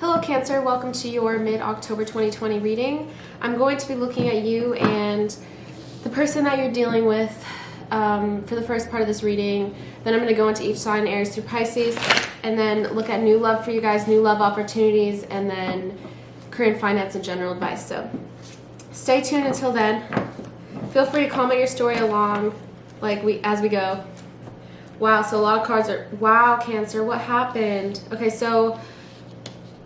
Hello Cancer, welcome to your mid-October 2020 reading. I'm going to be looking at you and the person that you're dealing with for the first part of this reading. Then I'm going to go into each sign, Aries through Pisces, and then look at new love for you guys, new love opportunities, and then career and finance and general advice. So stay tuned until then. Feel free to comment your story along as we go. Wow, so a lot of cards are, wow, Cancer, what happened? Okay, so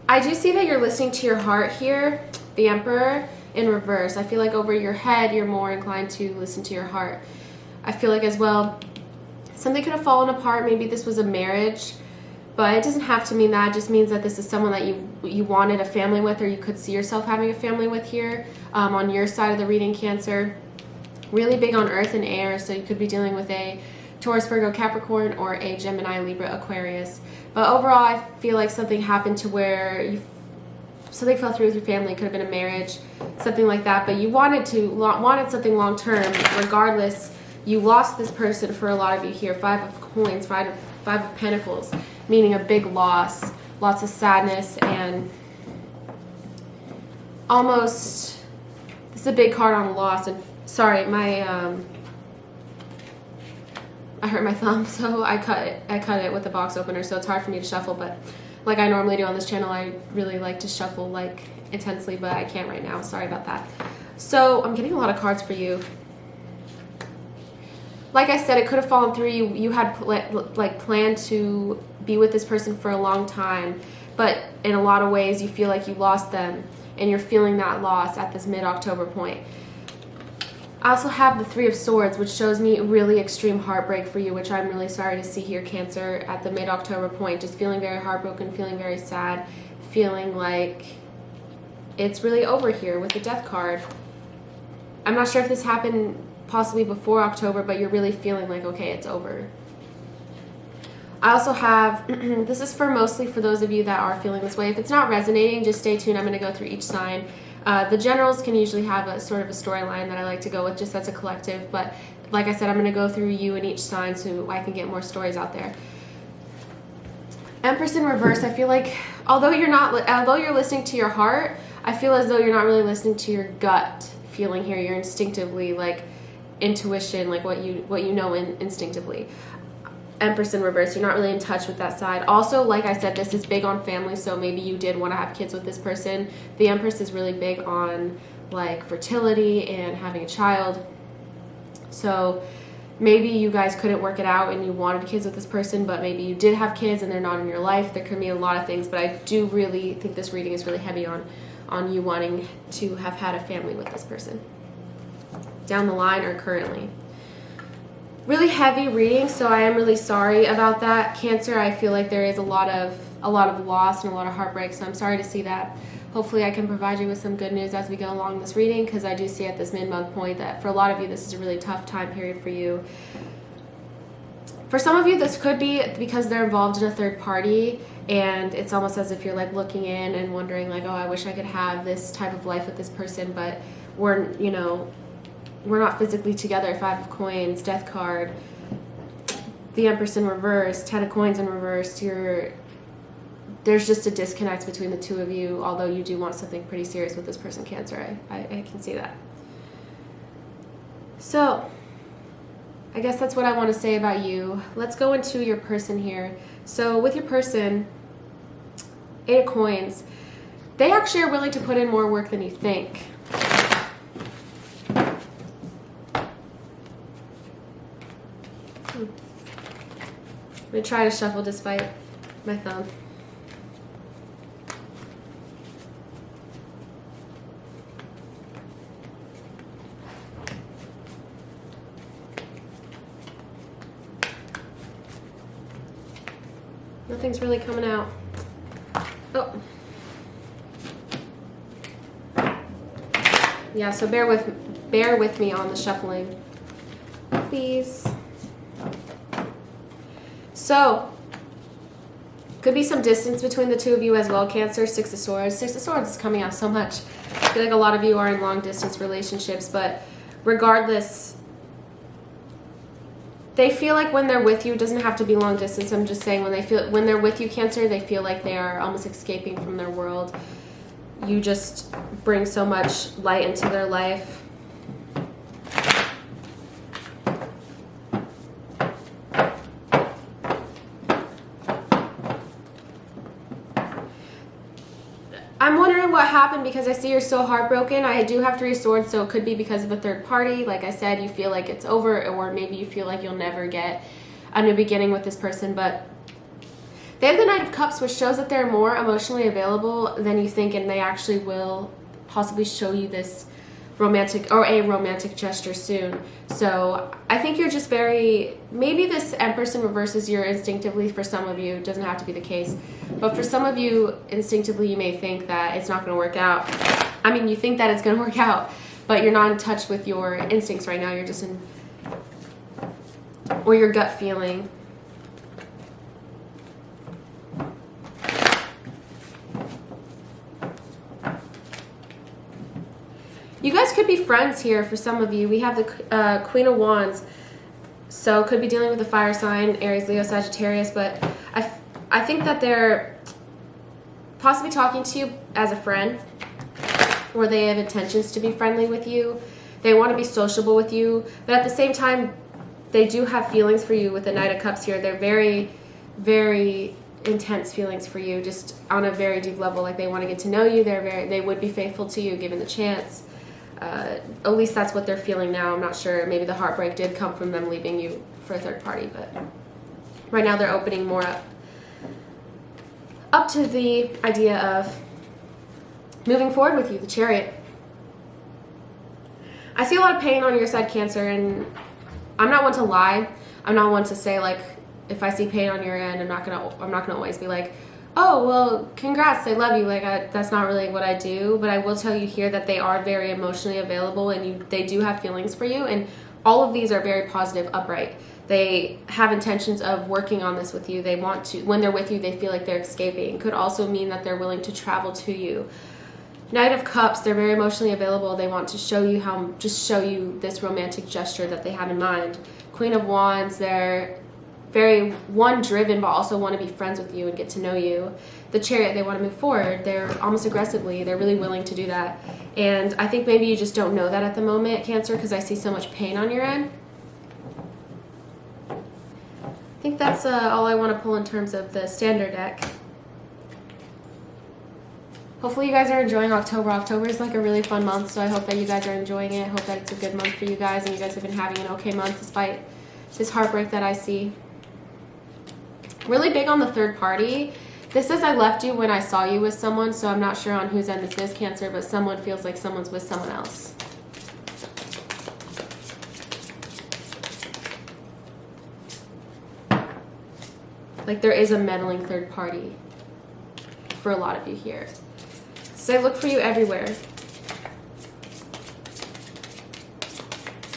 I do see that you're listening to your heart here, the Emperor, in reverse. I feel like over your head, you're more inclined to listen to your heart. I feel like as well, something could have fallen apart. Maybe this was a marriage, but it doesn't have to mean that. It just means that this is someone that you wanted a family with, or you could see yourself having a family with here on your side of the reading, Cancer. Really big on earth and air, so you could be dealing with a Taurus, Virgo, Capricorn, or a Gemini, Libra, Aquarius. But overall, I feel like something happened to where something fell through with your family. It could have been a marriage, something like that. But you wanted something long term. Regardless, you lost this person for a lot of you here. 5 of coins, five of pentacles, meaning a big loss, lots of sadness, and almost, this is a big card on loss. And sorry, I hurt my thumb, so I cut it with the box opener, so it's hard for me to shuffle, but like I normally do on this channel, I really like to shuffle intensely, but I can't right now. Sorry about that. So I'm getting a lot of cards for you. Like I said, it could have fallen through. You had planned to be with this person for a long time, but in a lot of ways you feel like you lost them, and you're feeling that loss at this mid-October point. I also have the 3 of Swords, which shows me really extreme heartbreak for you, which I'm really sorry to see here, Cancer, at the mid-October point. Just feeling very heartbroken, feeling very sad, feeling like it's really over here with the Death card. I'm not sure if this happened possibly before October, but you're really feeling like, okay, it's over. I also have, this is mostly for those of you that are feeling this way. If it's not resonating, just stay tuned. I'm going to go through each sign. The generals can usually have a sort of a storyline that I like to go with just as a collective, but like I said, I'm going to go through you and each sign so I can get more stories out there. Empress in reverse, I feel like although you're listening to your heart, I feel as though you're not really listening to your gut feeling here. You're instinctively, intuition, what you know instinctively. Empress in reverse, you're not really in touch with that side. Also, like I said, this is big on family, so maybe you did want to have kids with this person. The Empress is really big on fertility and having a child. So maybe you guys couldn't work it out and you wanted kids with this person, but maybe you did have kids and they're not in your life. There could be a lot of things, but I do really think this reading is really heavy on you wanting to have had a family with this person down the line or currently. Really heavy reading, so I am really sorry about that, Cancer. I feel like there is a lot of loss and a lot of heartbreak, so I'm sorry to see that. Hopefully I can provide you with some good news as we go along this reading, because I do see at this mid-month point that for a lot of you this is a really tough time period for you. For some of you this could be because they're involved in a third party, and it's almost as if you're looking in and wondering oh, I wish I could have this type of life with this person, but we're not physically together. 5 of coins, Death card, the Empress in reverse, 10 of coins in reverse. There's just a disconnect between the two of you, although you do want something pretty serious with this person, Cancer. I can see that. So I guess that's what I want to say about you. Let's go into your person here. So with your person, 8 of coins, they actually are willing to put in more work than you think. I'm going to try to shuffle despite my thumb. Nothing's really coming out. Oh. Yeah, so bear with me on the shuffling, please. So, could be some distance between the two of you as well, Cancer. 6 of Swords. 6 of Swords is coming out so much. I feel like a lot of you are in long-distance relationships, but regardless, they feel like when they're with you, it doesn't have to be long distance. I'm just saying when they're with you, Cancer, they feel like they are almost escaping from their world. You just bring so much light into their life. I'm wondering what happened because I see you're so heartbroken. I do have 3 swords, so it could be because of a third party. Like I said, you feel like it's over, or maybe you feel like you'll never get a new beginning with this person. But they have the Knight of Cups, which shows that they're more emotionally available than you think, and they actually will possibly show you this romantic or a romantic gesture soon. So I think you're just very, maybe this Empress in reverse is your instinctively, for some of you, it doesn't have to be the case, but for some of you instinctively you may think that it's not going to work out. I mean, you think that it's going to work out, but you're not in touch with your instincts right now. You're just in, or your gut feeling. You guys could be friends here for some of you. We have the Queen of Wands. So could be dealing with a fire sign, Aries, Leo, Sagittarius. But I think that they're possibly talking to you as a friend, or they have intentions to be friendly with you. They want to be sociable with you. But at the same time, they do have feelings for you with the Knight of Cups here. They're very, very intense feelings for you, just on a very deep level. Like they want to get to know you. They would be faithful to you given the chance. At least that's what they're feeling now. I'm not sure. Maybe the heartbreak did come from them leaving you for a third party, but right now they're opening more up to the idea of moving forward with you, the Chariot. I see a lot of pain on your side, Cancer, and I'm not one to lie. I'm not one to say, like, if I see pain on your end, I'm not gonna always be like, oh, well, congrats, I love you. Like, that's not really what I do. But I will tell you here that they are very emotionally available, and they do have feelings for you. And all of these are very positive, upright. They have intentions of working on this with you. They want to, when they're with you, they feel like they're escaping. Could also mean that they're willing to travel to you. Knight of Cups, they're very emotionally available. They want to show you this romantic gesture that they have in mind. Queen of Wands, they're very driven, but also want to be friends with you and get to know you. The Chariot, they want to move forward. They're almost aggressively, they're really willing to do that. And I think maybe you just don't know that at the moment, Cancer, because I see so much pain on your end. I think that's all I want to pull in terms of the standard deck. Hopefully you guys are enjoying October. October is like a really fun month, so I hope that you guys are enjoying it. I hope that it's a good month for you guys, and you guys have been having an okay month despite this heartbreak that I see. Really big on the third party. This says I left you when I saw you with someone, so I'm not sure on whose end this is, Cancer, but someone feels like someone's with someone else. Like there is a meddling third party for a lot of you here. So I look for you everywhere.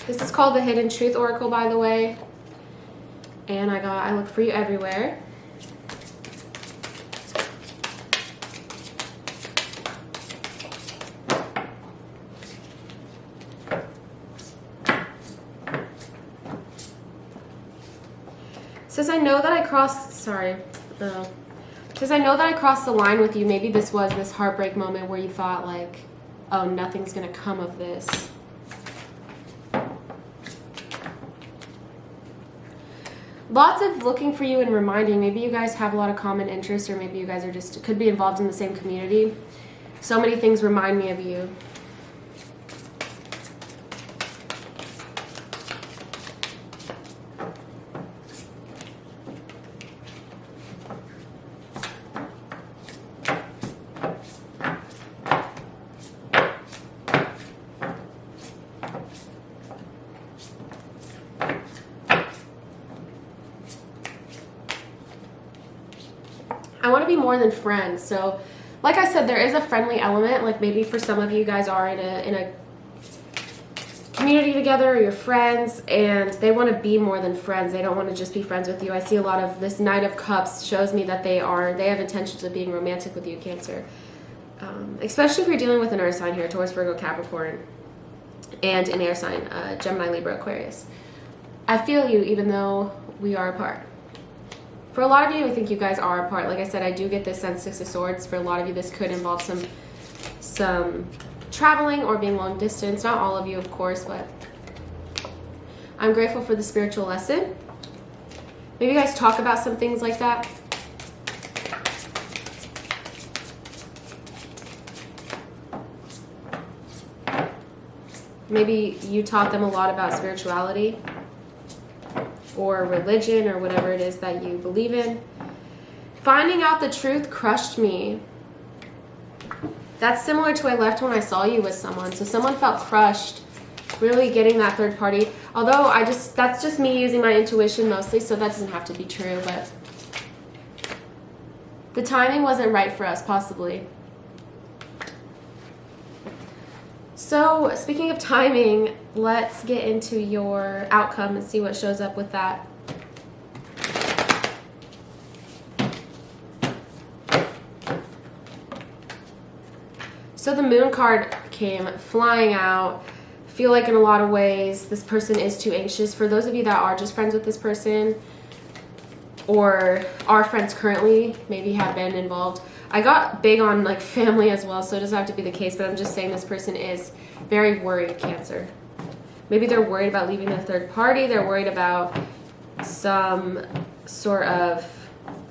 This is called the Hidden Truth Oracle, by the way. And I look for you everywhere. Says I know that I crossed, says I know that I crossed the line with you. Maybe this was this heartbreak moment where you thought like, oh, nothing's gonna come of this. Lots of looking for you and reminding. Maybe you guys have a lot of common interests, or maybe you guys are just, could be involved in the same community. So many things remind me of you. I want to be more than friends. So like I said, there is a friendly element. Like maybe for some of you guys are in a community together, or you're friends, and they want to be more than friends. They don't want to just be friends with you. I see a lot of this Knight of Cups shows me that they have intentions of being romantic with you, Cancer. Especially if you're dealing with an earth sign here, Taurus, Virgo, Capricorn, and an air sign, Gemini, Libra, Aquarius. I feel you even though we are apart. For a lot of you, I think you guys are apart. Like I said, I do get this sense, Six of Swords. For a lot of you, this could involve some traveling or being long distance. Not all of you, of course, but I'm grateful for the spiritual lesson. Maybe you guys talk about some things like that. Maybe you taught them a lot about spirituality or religion or whatever it is that you believe in. Finding out the truth crushed me. That's similar to I left when I saw you with someone. So someone felt crushed, really getting that third party. Although that's just me using my intuition mostly, so that doesn't have to be true, but the timing wasn't right for us, possibly. So, speaking of timing, let's get into your outcome and see what shows up with that. So the Moon card came flying out. Feel like in a lot of ways this person is too anxious. For those of you that are just friends with this person or are friends currently, maybe have been involved. I got big on like family as well, so it doesn't have to be the case, but I'm just saying this person is very worried, Cancer. Maybe they're worried about leaving the third party. They're worried about some sort of,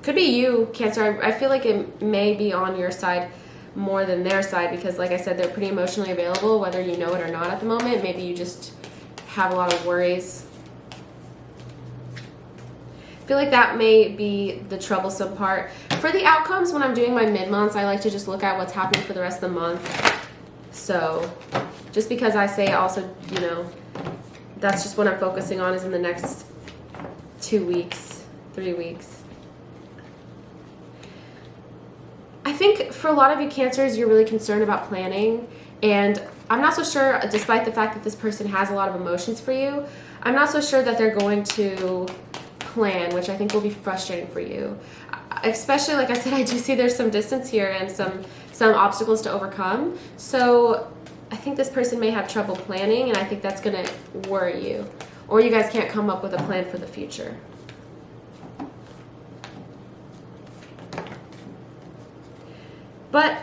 could be you, Cancer. I feel like it may be on your side more than their side because, like I said, they're pretty emotionally available, whether you know it or not at the moment. Maybe you just have a lot of worries. I feel like that may be the troublesome part. For the outcomes, when I'm doing my mid-months, I like to just look at what's happening for the rest of the month. So just because I say also, you know, that's just what I'm focusing on is in the next 2 weeks, 3 weeks. I think for a lot of you Cancers, you're really concerned about planning. And I'm not so sure, despite the fact that this person has a lot of emotions for you, I'm not so sure that they're going to plan, which I think will be frustrating for you. Especially, like I said, I do see there's some distance here and some obstacles to overcome. So I think this person may have trouble planning, and I think that's going to worry you. Or you guys can't come up with a plan for the future. But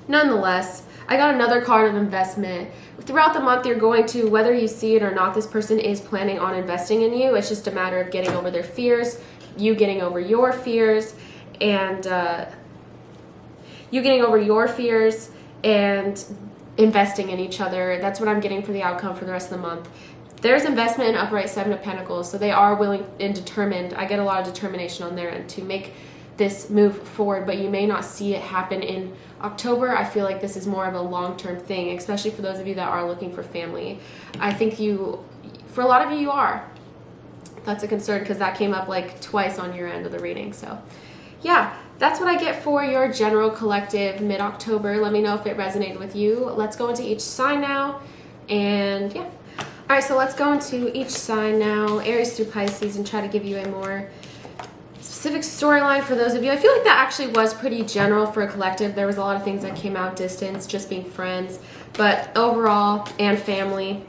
nonetheless, I got another card of investment. Throughout the month, you're going to, whether you see it or not, this person is planning on investing in you. It's just a matter of getting over their fears, you getting over your fears, and investing in each other. That's what I'm getting for the outcome for the rest of the month. There's investment in upright Seven of Pentacles, so they are willing and determined. I get a lot of determination on their end to make this move forward, but you may not see it happen in October. I feel like this is more of a long-term thing, especially for those of you that are looking for family. I think for a lot of you, you are. That's a concern because that came up like twice on your end of the reading. So yeah, that's what I get for your general collective mid-October. Let me know if it resonated with you. Let's go into each sign now. And yeah. All right, so let's go into each sign now, Aries through Pisces, and try to give you a more specific storyline for those of you. I feel like that actually was pretty general for a collective. There was a lot of things that came out, distance, just being friends, but overall, and family,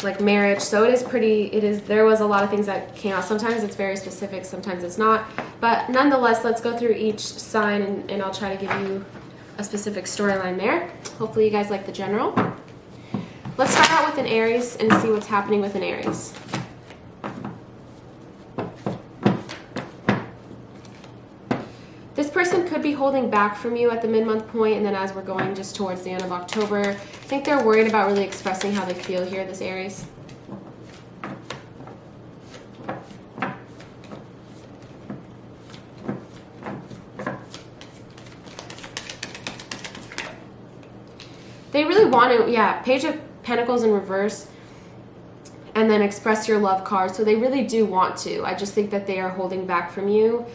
like marriage. So there was a lot of things that came out. Sometimes it's very specific, sometimes it's not. But nonetheless, let's go through each sign and I'll try to give you a specific storyline there. Hopefully you guys like the general. Let's start out with an Aries and see what's happening with an Aries. This person could be holding back from you at the mid-month point, and then as we're going just towards the end of October, I think they're worried about really expressing how they feel here, this Aries. They really want to, yeah, Page of Pentacles in reverse, and then express your love card. So they really do want to. I just think that they are holding back from you.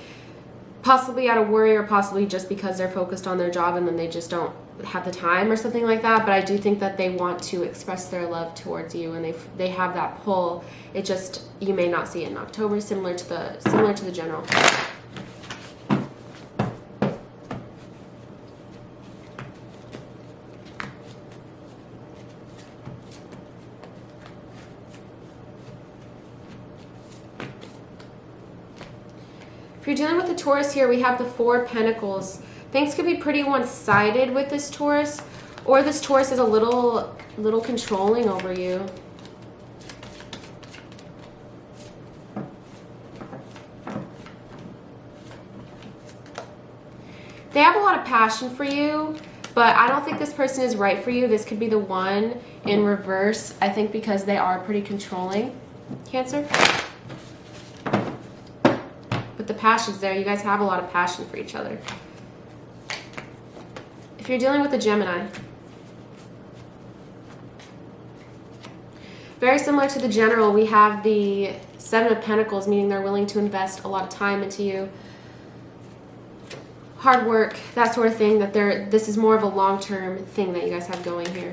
Possibly out of worry or possibly just because they're focused on their job and then they just don't have the time or something like that. But I do think that they want to express their love towards you and they have that pull. It just, you may not see it in October, similar to the general. you're dealing with the Taurus here, we have the Four of Pentacles. Things could be pretty one-sided with this Taurus, or this Taurus is a little controlling over you. They have a lot of passion for you, but I don't think this person is right for you. This could be the one in reverse, I think, because they are pretty controlling, Cancer. But the passion's there. You guys have a lot of passion for each other. If you're dealing with a Gemini, very similar to the General, we have the Seven of Pentacles, meaning they're willing to invest a lot of time into you. Hard work, that sort of thing, that this is more of a long-term thing that you guys have going here.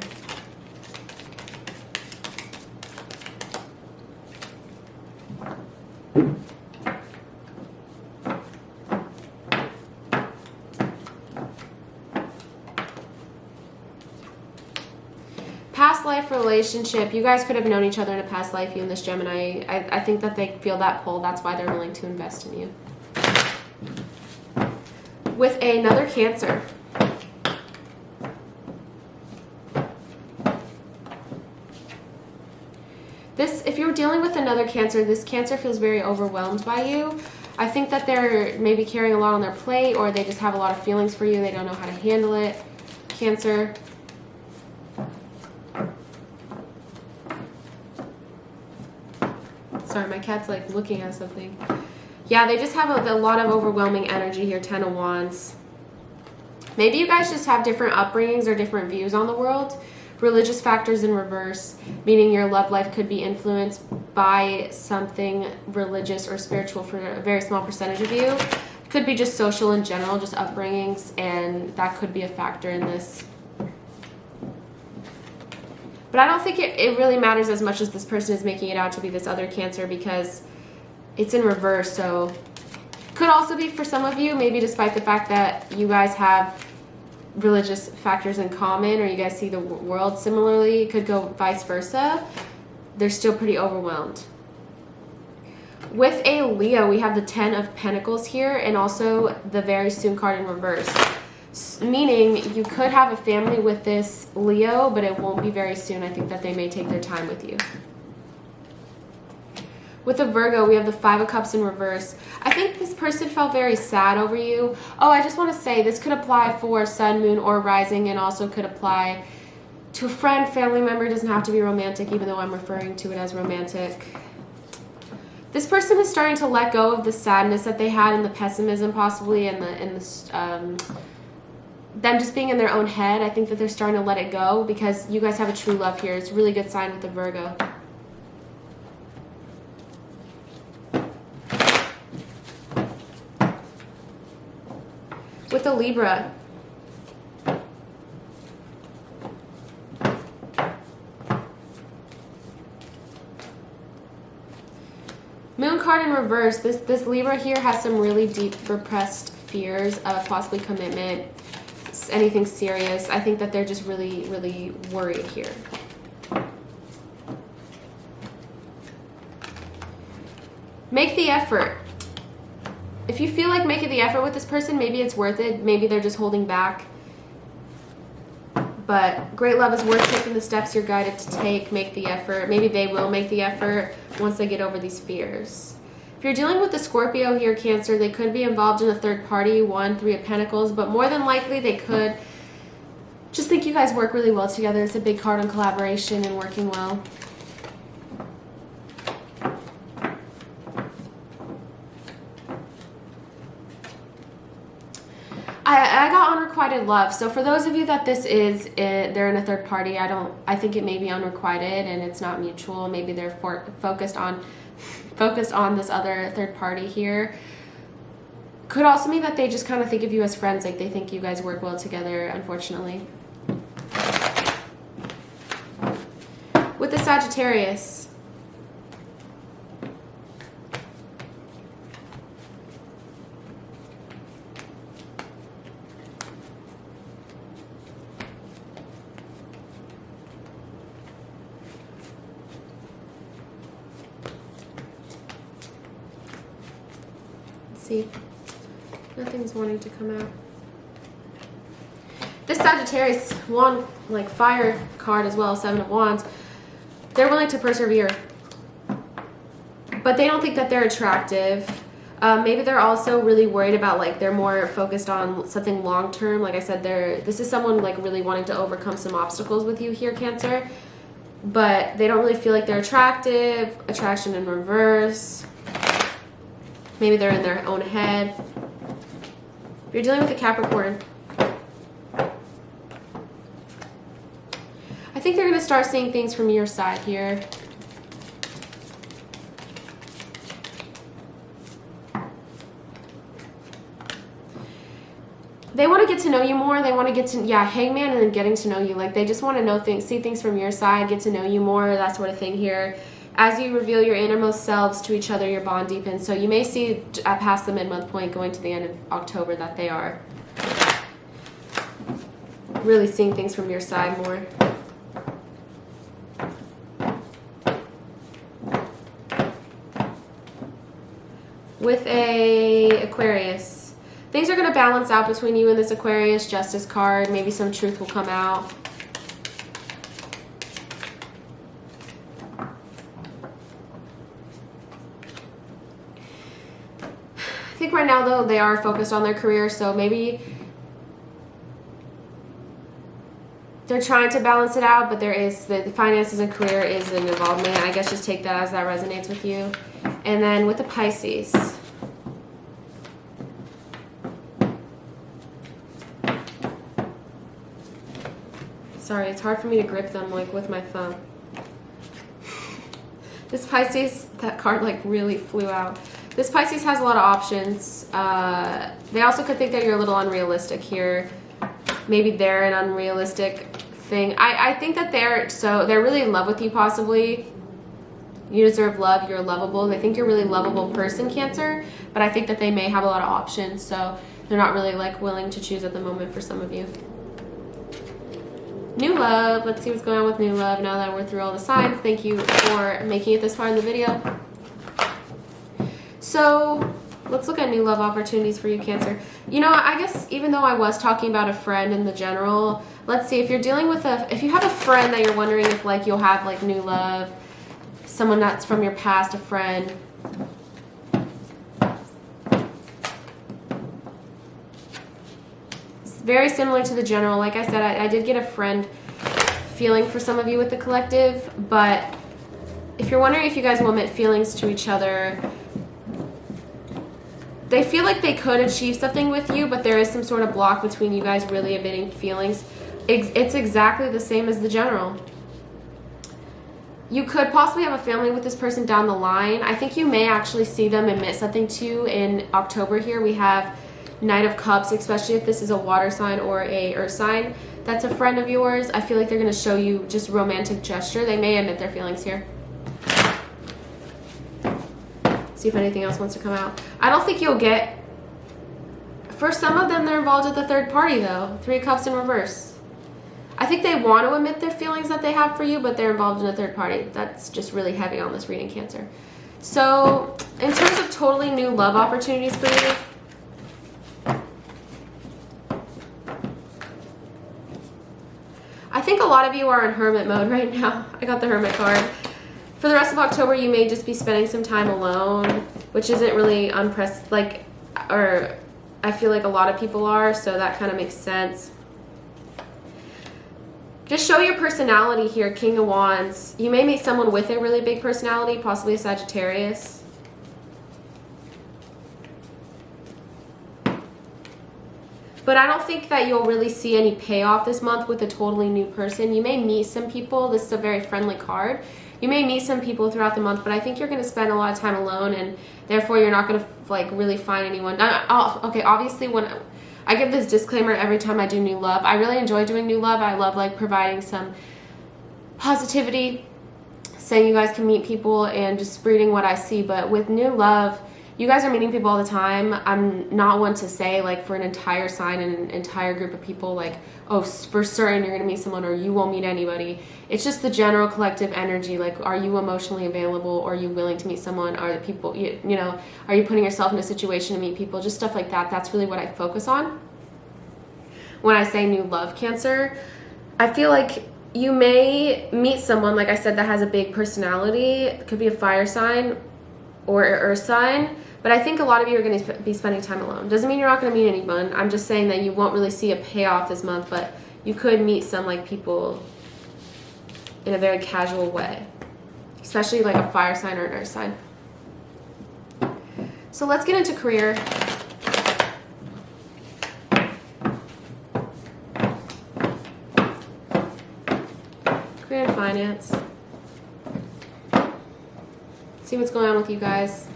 Past life relationship, you guys could have known each other in a past life, you and this Gemini. I think that they feel that pull, that's why they're willing to invest in you. With another Cancer. If you're dealing with another Cancer, this Cancer feels very overwhelmed by you. I think that they're maybe carrying a lot on their plate, or they just have a lot of feelings for you. They don't know how to handle it. Cancer. Sorry, my cat's like looking at something. Yeah, they just have a lot of overwhelming energy here. Ten of Wands. Maybe you guys just have different upbringings or different views on the world. Religious factors in reverse, meaning your love life could be influenced by something religious or spiritual for a very small percentage of you. Could be just social in general, just upbringings, and that could be a factor in this. But I don't think it really matters as much as this person is making it out to be this other Cancer, because it's in reverse. So could also be for some of you, maybe despite the fact that you guys have religious factors in common, or you guys see the world similarly, it could go vice versa. They're still pretty overwhelmed. With a Leo, we have the Ten of Pentacles here, and also the very soon card in reverse. Meaning you could have a family with this Leo, but it won't be very soon. I think that they may take their time with you. With a Virgo, we have the Five of Cups in reverse. I think this person felt very sad over you. Oh, I just want to say this could apply for Sun, Moon, or Rising, and also could apply to a friend, family member. It doesn't have to be romantic, even though I'm referring to it as romantic. This person is starting to let go of the sadness that they had and the pessimism, possibly, and them just being in their own head. I think that they're starting to let it go because you guys have a true love here. It's a really good sign with the Virgo. With a Libra, Moon card in reverse. This Libra here has some really deep repressed fears of possibly commitment, anything serious. I think that they're just really worried here. Make the effort. If you feel like making the effort with this person, maybe it's worth it. Maybe they're just holding back. But great love is worth taking the steps you're guided to take. Make the effort. Maybe they will make the effort once they get over these fears. If you're dealing with the Scorpio here, Cancer, they could be involved in a third party, Three of Pentacles, but more than likely they could just think you guys work really well together. It's a big card on collaboration and working well. I got unrequited love. So for those of you that this is it, they're in a third party, I think it may be unrequited and it's not mutual. Maybe they're focused on this other third party here. Could also mean that they just kind of think of you as friends, like they think you guys work well together, unfortunately. With the Sagittarius, see. Nothing's wanting to come out. This Sagittarius wand, like fire card as well, 7 of Wands. They're willing to persevere, but they don't think that they're attractive. Maybe they're also really worried about, like, they're more focused on something long term. Like I said, this is someone like really wanting to overcome some obstacles with you here, Cancer. But they don't really feel like they're attractive. Attraction in reverse. Maybe they're in their own head. If you're dealing with a Capricorn, I think they're going to start seeing things from your side here. They want to get to know you more. They want to get to, Hangman, and then getting to know you. Like, they just want to know things, see things from your side, get to know you more, that sort of thing here. As you reveal your innermost selves to each other, your bond deepens. So you may see past the mid-month point going to the end of October that they are really seeing things from your side more. With a Aquarius, things are going to balance out between you and this Aquarius. Justice card. Maybe some truth will come out. I think right now, though, they are focused on their career, so maybe they're trying to balance it out, but there is the finances and career is an involvement. I guess just take that as that resonates with you. And then with the Pisces, sorry, it's hard for me to grip them like with my thumb. This Pisces, that card like really flew out. This Pisces has a lot of options. They also could think that you're a little unrealistic here. Maybe they're an unrealistic thing. I think that they're really in love with you possibly. You deserve love. You're lovable. They think you're a really lovable person, Cancer. But I think that they may have a lot of options. So they're not really like willing to choose at the moment for some of you. New love. Let's see what's going on with new love now that we're through all the signs. Thank you for making it this far in the video. So let's look at new love opportunities for you, Cancer. You know, I guess even though I was talking about a friend in the general, let's see if you're dealing with if you have a friend that you're wondering if like you'll have like new love, someone that's from your past, a friend. It's very similar to the general. Like I said, I did get a friend feeling for some of you with the collective, but if you're wondering if you guys will admit feelings to each other, they feel like they could achieve something with you, but there is some sort of block between you guys really admitting feelings. It's exactly the same as the general. You could possibly have a family with this person down the line. I think you may actually see them admit something to you in October here. We have Knight of Cups, especially if this is a water sign or a earth sign that's a friend of yours. I feel like they're going to show you just romantic gesture. They may admit their feelings here. See if anything else wants to come out. I don't think you'll get... For some of them, they're involved with the third party, though. 3 of Cups in reverse. I think they want to admit their feelings that they have for you, but they're involved in a third party. That's just really heavy on this reading, Cancer. So, in terms of totally new love opportunities for you, I think a lot of you are in hermit mode right now. I got the hermit card. For the rest of October, you may just be spending some time alone, which isn't really or I feel like a lot of people are, so that kind of makes sense. Just show your personality here, King of Wands. You may meet someone with a really big personality, possibly a Sagittarius. But I don't think that you'll really see any payoff this month with a totally new person. You may meet some people. This is a very friendly card. You may meet some people throughout the month, but I think you're going to spend a lot of time alone, and therefore you're not going to like really find anyone. Okay, obviously when I give this disclaimer every time I do new love, I really enjoy doing new love. I love like providing some positivity, saying you guys can meet people and just spreading what I see. But with new love, You guys are meeting people all the time. I'm not one to say, like, for an entire sign and an entire group of people, like, oh, for certain you're going to meet someone or you won't meet anybody. It's just the general collective energy. Like, are you emotionally available? Or are you willing to meet someone? Are the people, you know, are you putting yourself in a situation to meet people? Just stuff like that. That's really what I focus on when I say new love, Cancer. I feel like you may meet someone, like I said, that has a big personality. It could be a fire sign or an earth sign. But I think a lot of you are going to be spending time alone. Doesn't mean you're not going to meet anyone. I'm just saying that you won't really see a payoff this month, but you could meet some, like, people in a very casual way, especially like a fire sign or an earth sign. So let's get into career. Career and finance. See what's going on with you guys.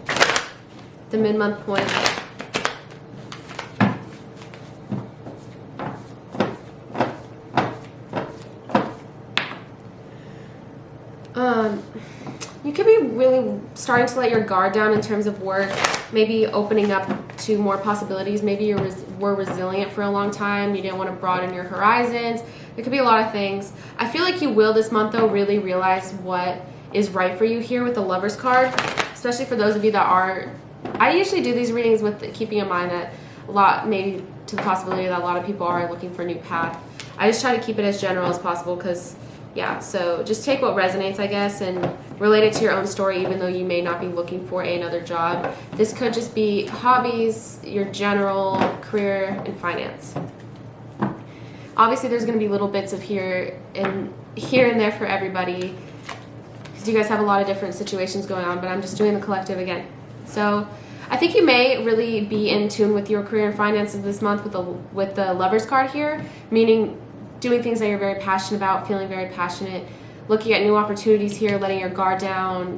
The mid-month point. You could be really starting to let your guard down in terms of work, maybe opening up to more possibilities. Maybe you were resilient for a long time. You didn't want to broaden your horizons. There could be a lot of things. I feel like you will this month, though, really realize what is right for you here with the Lover's card, especially for those of you that are... I usually do these readings with keeping in mind that maybe to the possibility that a lot of people are looking for a new path. I just try to keep it as general as possible because, yeah, so just take what resonates, I guess, and relate it to your own story, even though you may not be looking for another job. This could just be hobbies, your general career, and finance. Obviously, there's going to be little bits of here and there for everybody because you guys have a lot of different situations going on, but I'm just doing the collective again. So I think you may really be in tune with your career and finances this month with the Lover's card here, meaning doing things that you're very passionate about, feeling very passionate, looking at new opportunities here, letting your guard down,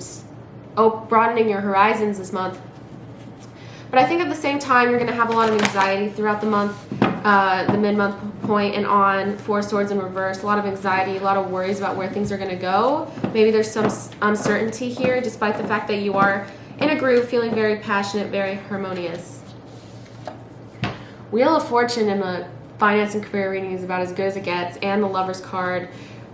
broadening your horizons this month. But I think at the same time, you're going to have a lot of anxiety throughout the month, the mid-month point and on, Four of Swords in reverse, a lot of anxiety, a lot of worries about where things are going to go. Maybe there's some uncertainty here, despite the fact that you are in a groove, feeling very passionate, very harmonious. Wheel of Fortune in the finance and career reading is about as good as it gets, and the Lover's card.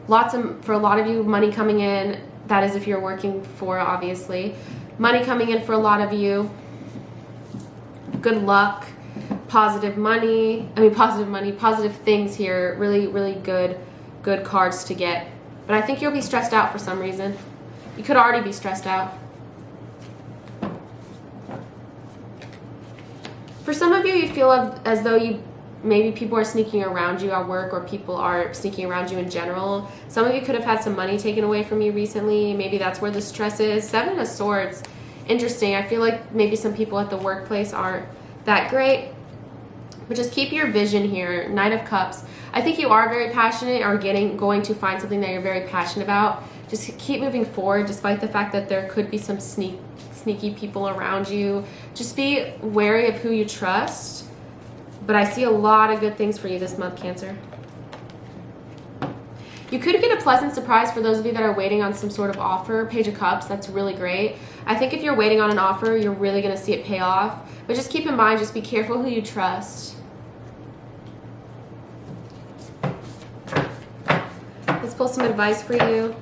For a lot of you, money coming in. That is if you're working for, obviously. Money coming in for a lot of you. Good luck. Positive things here. Really, really good cards to get. But I think you'll be stressed out for some reason. You could already be stressed out. For some of you, you feel as though maybe people are sneaking around you at work, or people are sneaking around you in general. Some of you could have had some money taken away from you recently. Maybe that's where the stress is. Seven of Swords. Interesting. I feel like maybe some people at the workplace aren't that great. But just keep your vision here. Knight of Cups. I think you are very passionate, or going to find something that you're very passionate about. Just keep moving forward, despite the fact that there could be some sneaky people around you. Just be wary of who you trust. But I see a lot of good things for you this month, Cancer. You could get a pleasant surprise for those of you that are waiting on some sort of offer. Page of Cups, that's really great. I think if you're waiting on an offer, you're really going to see it pay off. But just keep in mind, just be careful who you trust. Let's pull some advice for you.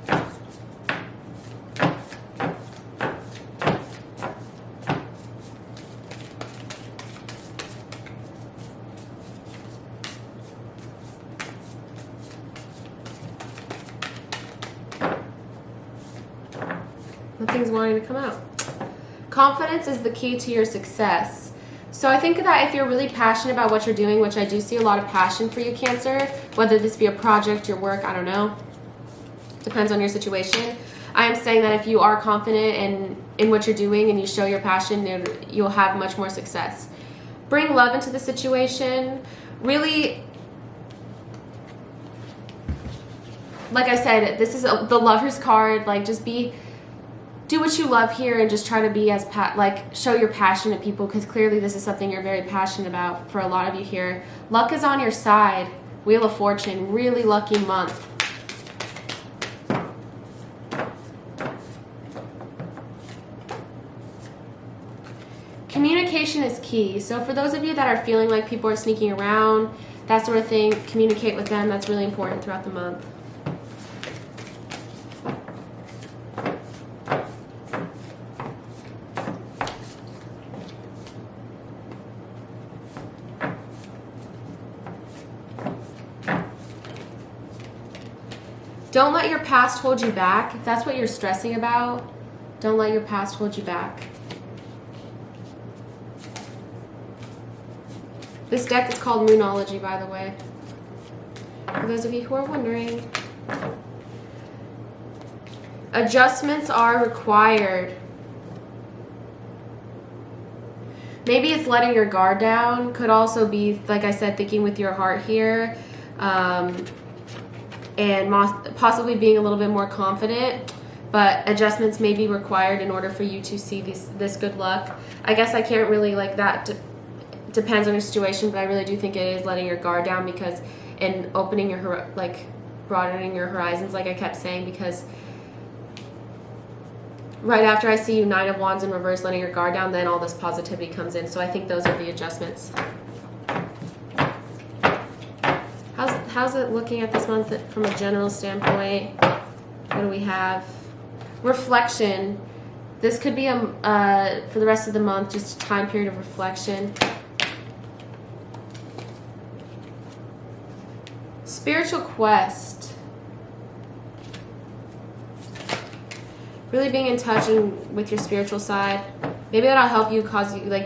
Nothing's wanting to come out. Confidence is the key to your success. So I think that if you're really passionate about what you're doing, which I do see a lot of passion for you, Cancer, whether this be a project, your work, I don't know. Depends on your situation. I am saying that if you are confident in what you're doing and you show your passion, you'll have much more success. Bring love into the situation. Really, like I said, this is the Lover's card. Like, just do what you love here and just try to be as show your passion to people, because clearly this is something you're very passionate about for a lot of you here. Luck is on your side. Wheel of Fortune, really lucky month. Communication is key. So for those of you that are feeling like people are sneaking around, that sort of thing, communicate with them. That's really important throughout the month. Don't let your past hold you back. If that's what you're stressing about, don't let your past hold you back. This deck is called Moonology, by the way. For those of you who are wondering. Adjustments are required. Maybe it's letting your guard down. Could also be, like I said, thinking with your heart here. And possibly being a little bit more confident, but adjustments may be required in order for you to see this good luck. I guess I can't really, like, that depends on your situation, but I really do think it is letting your guard down, because in opening your, like, broadening your horizons, like I kept saying, because right after I see you 9 of Wands in reverse, letting your guard down, then all this positivity comes in. So I think those are the adjustments. How's it looking at this month from a general standpoint? What do we have? Reflection. This could be for the rest of the month, just a time period of reflection. Spiritual quest. Really being in touch with your spiritual side. Maybe that'll help you,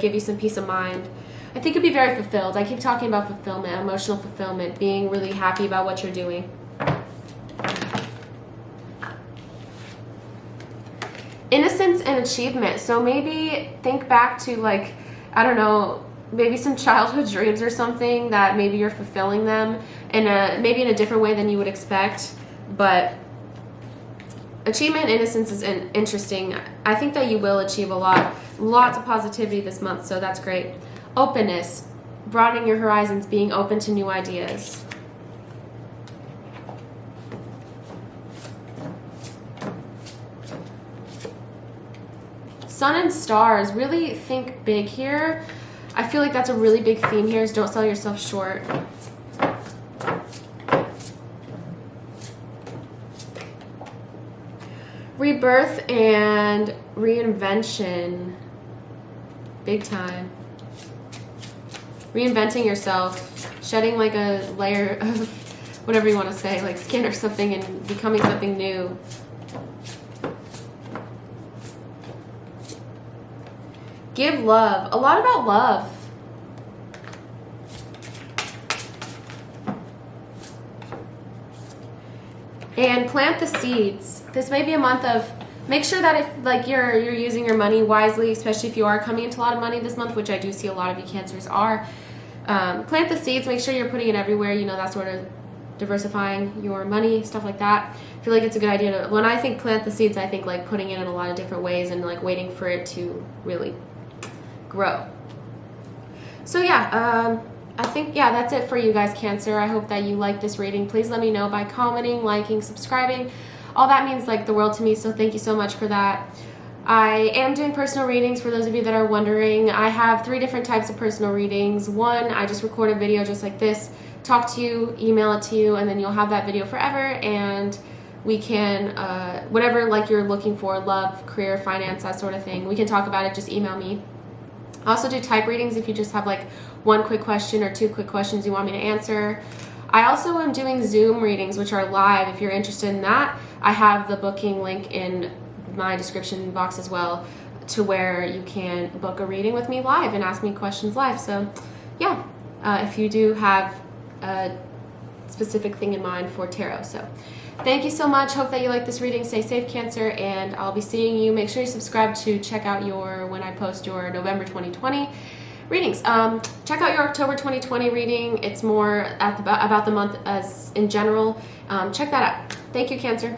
give you some peace of mind. I think you'll be very fulfilled. I keep talking about fulfillment, emotional fulfillment, being really happy about what you're doing. Innocence and achievement. So maybe think back to, like, I don't know, maybe some childhood dreams or something that maybe you're fulfilling them in maybe in a different way than you would expect. But achievement and innocence is interesting. I think that you will achieve a lot. Lots of positivity this month, so that's great. Openness, broadening your horizons, being open to new ideas. Sun and stars, really think big here. I feel like that's a really big theme here, is don't sell yourself short. Rebirth and reinvention, big time. Reinventing yourself, shedding like a layer of whatever you want to say, like skin or something, and becoming something new. Give love. A lot about love. And plant the seeds. This may be a month of, make sure that if, like, you're using your money wisely, especially if you are coming into a lot of money this month, which I do see a lot of you Cancers are. Plant the seeds. Make sure you're putting it everywhere. You know, that sort of diversifying your money, stuff like that. I feel like it's a good idea to, when I think plant the seeds, I think like putting it in a lot of different ways and like waiting for it to really grow. So yeah, I think, yeah, that's it for you guys, Cancer. I hope that you like this reading. Please let me know by commenting, liking, subscribing. All that means like the world to me, so thank you so much for that. I am doing personal readings for those of you that are wondering. I have 3 different types of personal readings. One, I just record a video just like this, talk to you, email it to you, and then you'll have that video forever, and we can, whatever like you're looking for, love, career, finance, that sort of thing, we can talk about it. Just email me. I also do type readings if you just have like 1 quick question or 2 quick questions you want me to answer. I also am doing Zoom readings, which are live. If you're interested in that, I have the booking link in my description box as well, to where you can book a reading with me live and ask me questions live. So yeah, if you do have a specific thing in mind for tarot. So thank you so much. Hope that you like this reading. Stay safe, Cancer, and I'll be seeing you. Make sure you subscribe to check out when I post your November 2020 readings. Check out your October 2020 reading. It's more about the month as in general. Check that out. Thank you, Cancer.